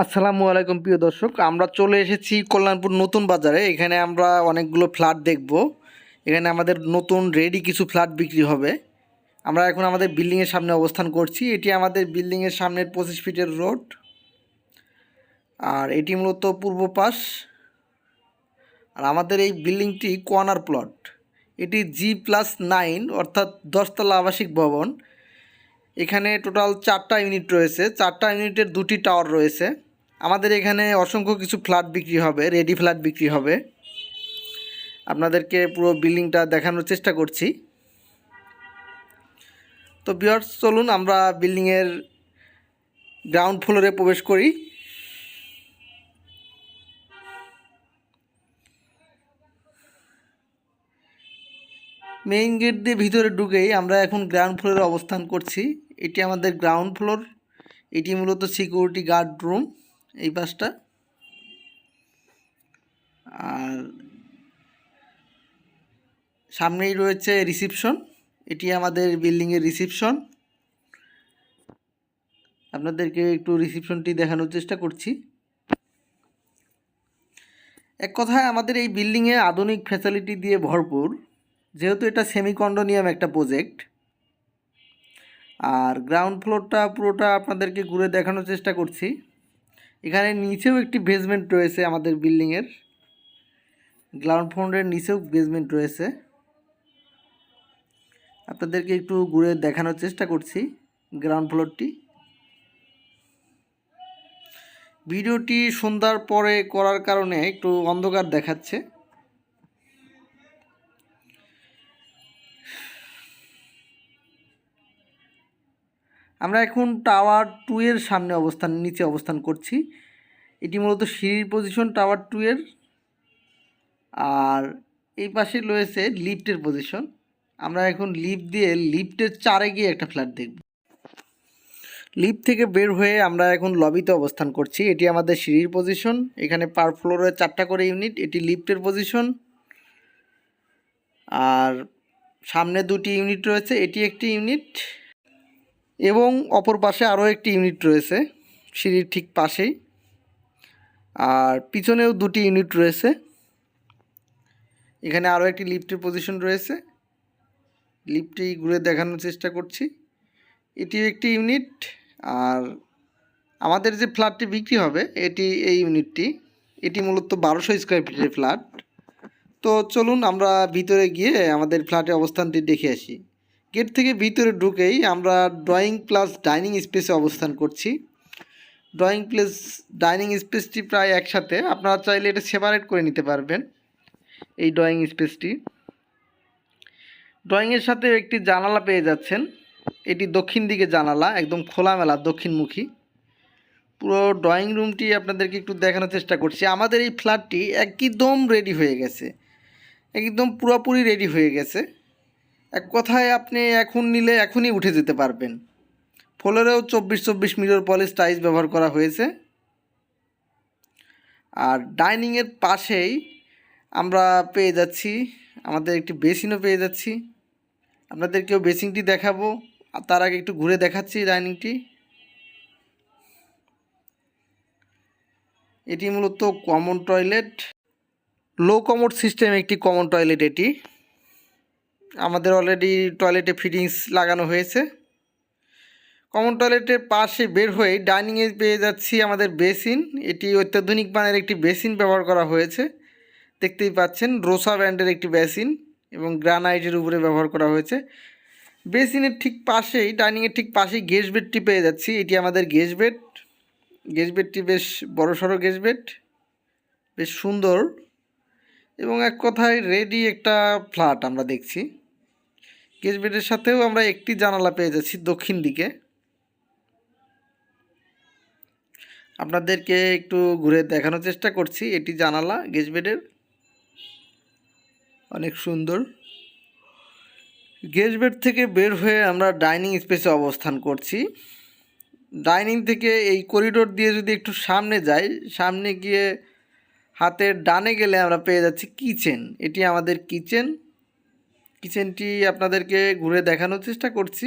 আসসালামু আলাইকুম প্রিয় দর্শক, আমরা চলে এসেছি কল্যাণপুর নতুন বাজারে। এখানে আমরা অনেকগুলো ফ্ল্যাট দেখব। এখানে আমাদের নতুন রেডি কিছু ফ্ল্যাট বিক্রি হবে। আমরা এখন আমাদের বিল্ডিংয়ের সামনে অবস্থান করছি। এটি আমাদের বিল্ডিংয়ের সামনের 25 ফিটের রোড, আর এটি মূলত পূর্ব পাশ। আর আমাদের এই বিল্ডিংটি কর্নার প্লট। এটি G+9 অর্থাৎ 10তলা আবাসিক ভবন। এখানে টোটাল 4টা ইউনিট রয়েছে। 4টা ইউনিটের 2টি টাওয়ার রয়েছে। আমাদের এখানে অসংখ্য কিছু ফ্ল্যাট বিক্রি হবে, রেডি ফ্ল্যাট বিক্রি হবে। আপনাদেরকে পুরো বিল্ডিংটা দেখানোর চেষ্টা করছি। তো ভিউয়ার্স, চলুন আমরা বিল্ডিংয়ের গ্রাউন্ড ফ্লোরে প্রবেশ করি। মেইন গেট দিয়ে ভিতরে ঢুকেই আমরা এখন গ্রাউন্ড ফ্লোরে অবস্থান করছি। এটি আমাদের গ্রাউন্ড ফ্লোর। এটি মূলত সিকিউরিটি গার্ড রুম, এই পাশটা। আর সামনেই রয়েছে রিসিপশন। এটি আমাদের বিল্ডিংয়ের রিসিপশন। আপনাদেরকে একটু রিসিপশনটি দেখানোর চেষ্টা করছি। এক কথায় আমাদের এই বিল্ডিংয়ে আধুনিক ফ্যাসিলিটি দিয়ে ভরপুর, যেহেতু এটা সেমি কন্ডোনিয়াম একটা প্রজেক্ট। আর গ্রাউন্ড ফ্লোরটা পুরোটা আপনাদেরকে ঘুরে দেখানোর চেষ্টা করছি। এখানে নিচেও একটি বেসমেন্ট রয়েছে আমাদের বিল্ডিংয়ের। গ্রাউন্ড ফ্লোরের নিচেও বেসমেন্ট রয়েছে। আপনাদেরকে একটু ঘুরে দেখানোর চেষ্টা করছি গ্রাউন্ড ফ্লোরটি। ভিডিওটি সন্ধ্যার পরে করার কারণে একটু অন্ধকার দেখাচ্ছে। আমরা এখন টাওয়ার 2 এর সামনে নিচে অবস্থান করছি। এটি মূলত সিঁড়ির পজিশন টাওয়ার 2 এর। আর এই পাশে রয়েছে লিফটের পজিশন। আমরা এখন লিফট দিয়ে লিফটের 4-এ গিয়ে একটা ফ্ল্যাট দেখব। লিফট থেকে বের হয়ে আমরা এখন লবিতে অবস্থান করছি। এটি আমাদের সিঁড়ির পজিশন। এখানে পার ফ্লোরে 4টা করে ইউনিট। এটি লিফটের পজিশন। আর সামনে 2টি ইউনিট রয়েছে, এটি একটি ইউনিট এবং অপর পাশে আরও একটি ইউনিট রয়েছে সিঁড়ির ঠিক পাশেই। আর পিছনেও 2টি ইউনিট রয়েছে। এখানে আরও একটি লিফটের পজিশন রয়েছে। লিফটটি ঘুরে দেখানোর চেষ্টা করছি। এটিও একটি ইউনিট। আর আমাদের যে ফ্ল্যাটটি বিক্রি হবে এটি এই ইউনিটটি। এটি মূলত 1200 স্কোয়ার ফিটের ফ্ল্যাট। তো চলুন আমরা ভিতরে গিয়ে আমাদের ফ্ল্যাটের অবস্থানটি দেখে আসি। গেট থেকে ভিতরে ঢুকেই আমরা ড্রয়িং প্লাস ডাইনিং স্পেসে অবস্থান করছি। ড্রয়িং প্লাস ডাইনিং স্পেসটি প্রায় একসাথে। আপনারা চাইলে এটা সেপারেট করে নিতে পারবেন এই ড্রয়িং স্পেসটি। ড্রয়িংয়ের সাথে একটি জানালা পেয়ে যাচ্ছেন। এটি দক্ষিণ দিকে জানালা, একদম খোলামেলা দক্ষিণমুখী। পুরো ড্রয়িং রুমটি আপনাদেরকে একটু দেখানোর চেষ্টা করছি। আমাদের এই ফ্ল্যাটটি একদম রেডি হয়ে গেছে, একদম পুরোপুরি রেডি হয়ে গেছে। এক কথায় আপনি এখন নিলে এখনই উঠে যেতে পারবেন। ফ্লোরেও 24 মিরর পলিশ টাইলস ব্যবহার করা হয়েছে। আর ডাইনিংয়ের পাশেই আমরা পেয়ে যাচ্ছি আমাদের একটি বেসিনও পেয়ে যাচ্ছি। আপনাদেরকেও বেসিনটি দেখাবো, তার আগে একটু ঘুরে দেখাচ্ছি ডাইনিংটি। এটি মূলত কমন টয়লেট, লো কমোড সিস্টেম একটি কমন টয়লেট। এটি আমাদের অলরেডি টয়লেটে ফিটিংস লাগানো হয়েছে। কমন টয়লেটের পাশে বের হয়ে ডাইনিংয়ে পেয়ে যাচ্ছি আমাদের বেসিন। এটি অত্যাধুনিক মানের একটি বেসিন ব্যবহার করা হয়েছে। দেখতেই পাচ্ছেন রোসা ব্র্যান্ডের একটি বেসিন এবং গ্রানাইটের উপরে ব্যবহার করা হয়েছে। বেসিনের ঠিক পাশেই, ডাইনিংয়ের ঠিক পাশেই গেস্ট বেডটি পেয়ে যাচ্ছি। এটি আমাদের গেস্ট বেড। গেস্ট বেডটি বেশ বড়সড় গেস্ট বেড, বেশ সুন্দর এবং এক কথায় রেডি একটা ফ্ল্যাট আমরা দেখছি। গেস্ট বেডের সাথেও আমরা একটি জানালা পেয়ে যাচ্ছি দক্ষিণ দিকে। আপনাদেরকে একটু ঘুরে দেখানোর চেষ্টা করছি। এটি জানালা গেস্ট বেডের, অনেক সুন্দর। গেস্ট বেড থেকে বের হয়ে আমরা ডাইনিং স্পেসে অবস্থান করছি। ডাইনিং থেকে এই করিডোর দিয়ে যদি একটু সামনে যাই, সামনে গিয়ে হাতের ডানে গেলে আমরা পেয়ে যাচ্ছি কিচেন। এটি আমাদের কিচেন। কিচেনটি আপনাদেরকে ঘুরে দেখানোর চেষ্টা করছি।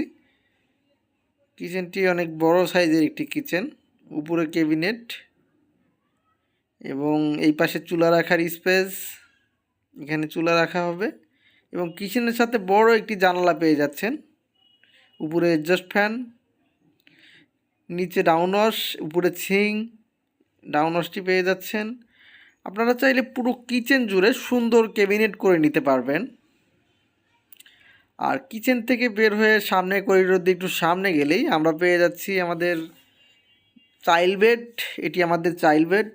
কিচেনটি অনেক বড় সাইজের একটি কিচেন, উপরে ক্যাবিনেট। এবং এই পাশে চুলা রাখার স্পেস, এখানে চুলা রাখা হবে এবং কিচেনের সাথে বড় একটি জানালা পেয়ে যাচ্ছেন। উপরে এডজাস্ট ফ্যান, নিচে ডাউন ওয়াশ, উপরে সিং, ডাউন ওয়াশটি পেয়ে যাচ্ছেন। আপনারা চাইলে পুরো কিচেন জুড়ে সুন্দর ক্যাবিনেট করে নিতে পারবেন। আর কিচেন থেকে বের হয়ে সামনে করিডোর দিয়ে একটু সামনে গেলেই আমরা পেয়ে যাচ্ছি আমাদের চাইল্ড বেড। এটি আমাদের চাইল্ড বেড।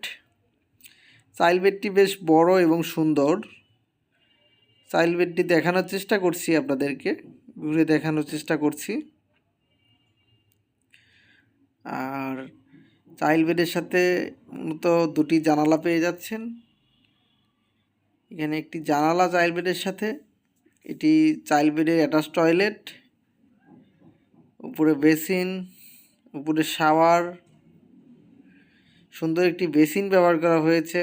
চাইল্ড বেডটি বেশ বড় এবং সুন্দর। চাইল্ড বেডটি দেখানোর চেষ্টা করছি, আপনাদেরকে ঘুরে দেখানোর চেষ্টা করছি। আর চাইল্ড বেডের সাথে মূলত দুটি জানালা পেয়ে যাচ্ছেন। এখানে একটি জানালা চাইল্ড বেডের সাথে, এটি চাইল্ড বেডের অ্যাটাচ টয়লেট, উপরে বেসিন, উপরে শাওয়ার, সুন্দর একটি বেসিন ব্যবহার করা হয়েছে।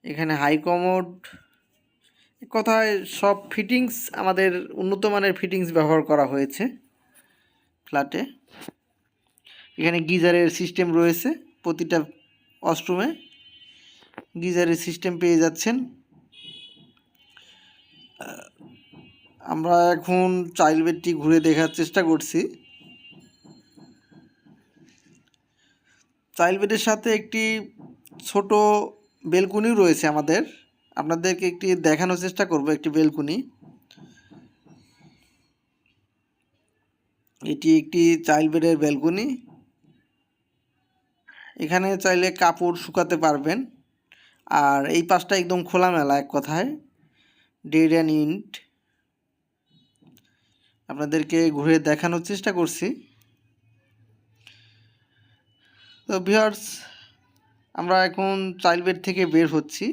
এখানে হাই কমোড, কথায় সব ফিটিংস আমাদের উন্নত মানের ফিটিংস ব্যবহার করা হয়েছে ফ্ল্যাটে। এখানে গিজারের সিস্টেম রয়েছে, প্রতিটা ওয়াশরুমে গিজারের সিস্টেম পেয়ে যাচ্ছেন। আমরা এখন চাইল্ড বেডটি ঘুরে দেখার চেষ্টা করছি। চাইল্ড বেডের সাথে একটি ছোট বেলকুনিও রয়েছে আমাদের, আপনাদেরকে একটি দেখানোর চেষ্টা করব। একটি বেলকুনি, এটি একটি চাইল্ড বেডের বেলকুনি। এখানে চাইলে কাপড় শুকাতে পারবেন। আর এই পাশটা একদম খোলামেলা, এক কথায় ডেড অ্যান্ড ইন্ট। আপনাদেরকে ঘুরে দেখানোর চেষ্টা করছি। তো ভিউয়ার্স, আমরা এখন চাইল্ড বেড থেকে বের হচ্ছি।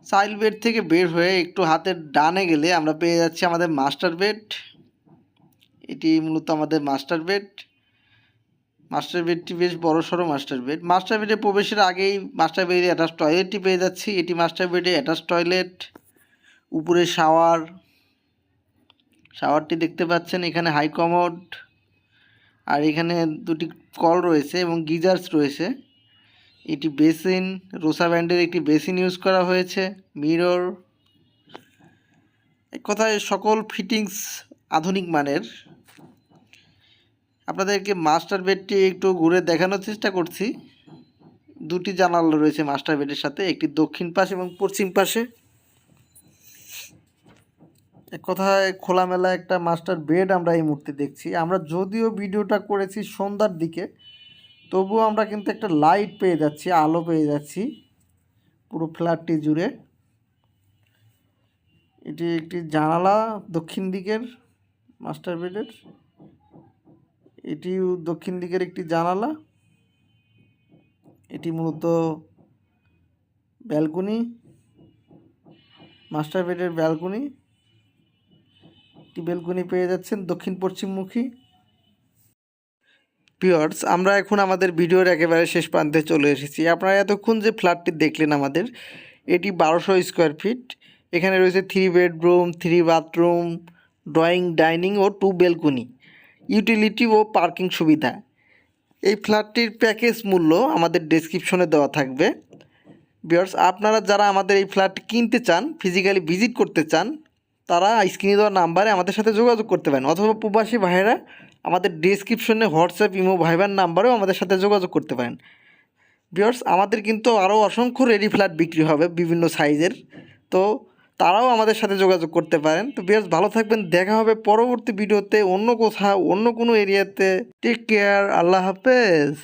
চাইল্ড বেড থেকে বের হয়ে একটু হাতের ডানে গেলে আমরা পেয়ে যাচ্ছি আমাদের মাস্টার বেড। এটি মূলত আমাদের মাস্টার বেড। মাস্টার বেডটি বেশ বড়সড় মাস্টার বেড। মাস্টার বেডে প্রবেশের আগেই মাস্টার বেডে অ্যাটাচ টয়লেটটি পেয়ে যাচ্ছি। এটি মাস্টার বেডে অ্যাটাচ টয়লেট, উপরে শাওয়ার, শাওয়ারটি দেখতে পাচ্ছেন। এখানে হাই কমোড, আর এখানে দুটি কল রয়েছে এবং গিজার্স রয়েছে। এটি বেসিন, রোসা ব্র্যান্ডের একটি বেসিন ইউজ করা হয়েছে। মিরর, এক কথায় সকল ফিটিংস আধুনিক মানের। আপনাদেরকে মাস্টার বেডটি একটু ঘুরে দেখানোর চেষ্টা করছি। দুটি জানালা রয়েছে মাস্টার বেডের সাথে, একটি দক্ষিণ পাশ এবং পশ্চিম পাশে। এক কথায় খোলামেলা একটা মাস্টার বেড আমরা এই মুহূর্তে দেখছি। আমরা যদিও ভিডিওটা করেছি সন্ধ্যার দিকে, তবুও আমরা কিন্তু একটা লাইট পেয়ে যাচ্ছি, আলো পেয়ে যাচ্ছি পুরো ফ্ল্যাটটি জুড়ে। এটি একটি জানালা দক্ষিণ দিকের মাস্টার বেডের, এটিও দক্ষিণ দিকের একটি জানালা। এটি মূলত ব্যালকনি, মাস্টার বেডের ব্যালকনি। একটি ব্যালকনি পেয়ে যাচ্ছেন দক্ষিণ পশ্চিমমুখী। ভিউয়ার্স, আমরা এখন আমাদের ভিডিওর একেবারে শেষ প্রান্তে চলে এসেছি। আপনারা এতক্ষণ যে ফ্ল্যাটটি দেখলেন আমাদের, এটি 1200 স্কোয়ার ফিট। এখানে রয়েছে 3 বেডরুম, 3 বাথরুম, ড্রয়িং, ডাইনিং ও 2 বেলকনি, ইউটিলিটি ও পার্কিং সুবিধা। এই ফ্ল্যাটটির প্যাকেজ মূল্য আমাদের ডেসক্রিপশনে দেওয়া থাকবে। ভিউয়ার্স, আপনারা যারা আমাদের এই ফ্ল্যাট কিনতে চান, ফিজিক্যালি ভিজিট করতে চান, তারা স্ক্রিনে দেওয়া নাম্বারে আমাদের সাথে যোগাযোগ করতে পারেন, অথবা প্রবাসী ভাইয়েরা আমাদের ডেসক্রিপশনে হোয়াটসঅ্যাপ, ইমো, ভাইবার নাম্বারেও আমাদের সাথে যোগাযোগ করতে পারেন। ভিউয়ার্স, আমাদের কিন্তু আরও অসংখ্য রেডি ফ্ল্যাট বিক্রি হবে বিভিন্ন সাইজের, তো তারাও আমাদের সাথে যোগাযোগ করতে পারেন। তো ভিউয়ার্স, ভালো থাকবেন, দেখা হবে পরবর্তী ভিডিওতে অন্য কোথাও, অন্য কোনো এরিয়াতে। টেক কেয়ার, আল্লাহ হাফেজ।